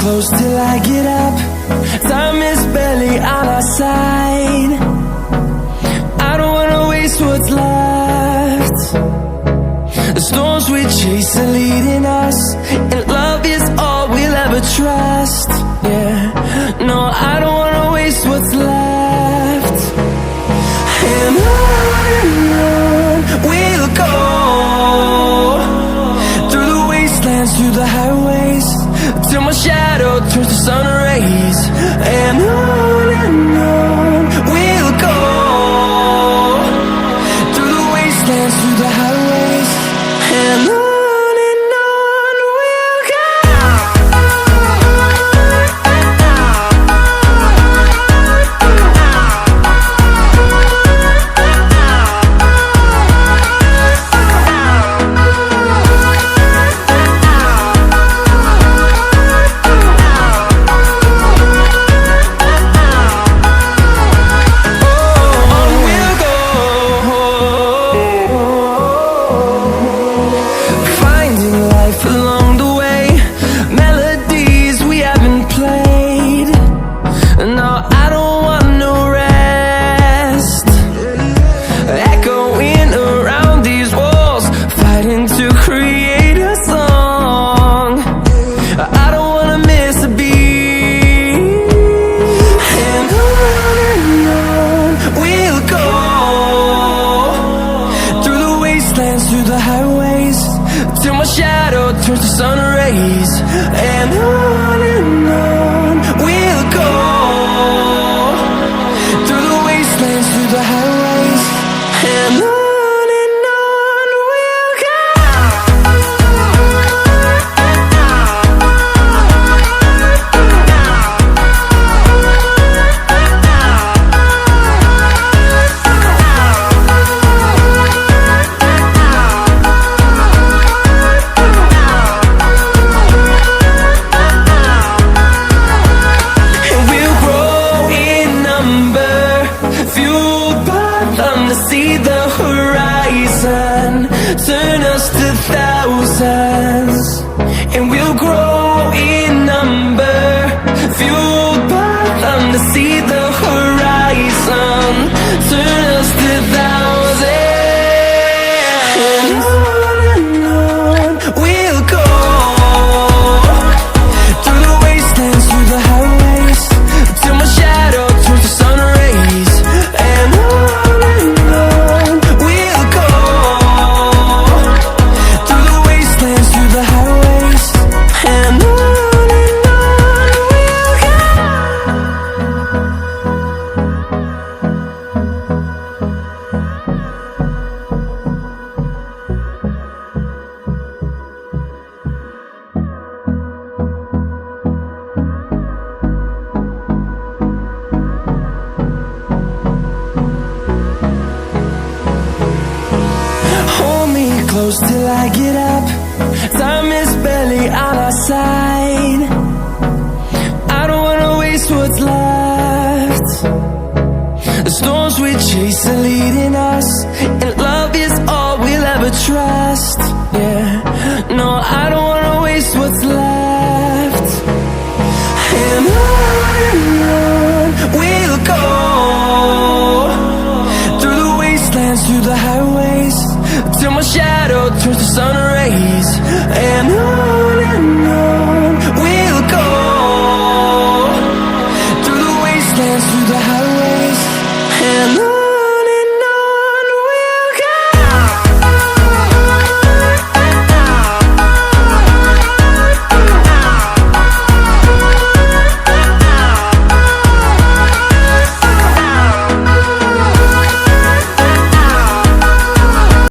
close till I get up. Time is barely on our side. I don't wanna waste what's left. The storms we chase are leading us, and love is all we'll ever trust. Yeah, no, I don't wanna waste what's left. And on we'll go, through the wastelands, through the highways, till my shadow turns to sun rays. And on we'll go, through the wastelands, through the highways, and on we'll go. Through the highways, till my shadow turns to sun rays. And on we'll go, through the wastelands, through the highways, and on we'll go. See the horizon, turn us to thousands, and we'll grow in number, fueled by them to see the horizon, turn us to thousands. And on we'll go, through the wastelands, through the highways, till my shadow turns to sun rays. And close till I get up. Time is barely on our side. I don't wanna waste what's left. The storms we chase are leading us, and love is all we'll ever trust. Yeah, no, I don't wanna waste what's left.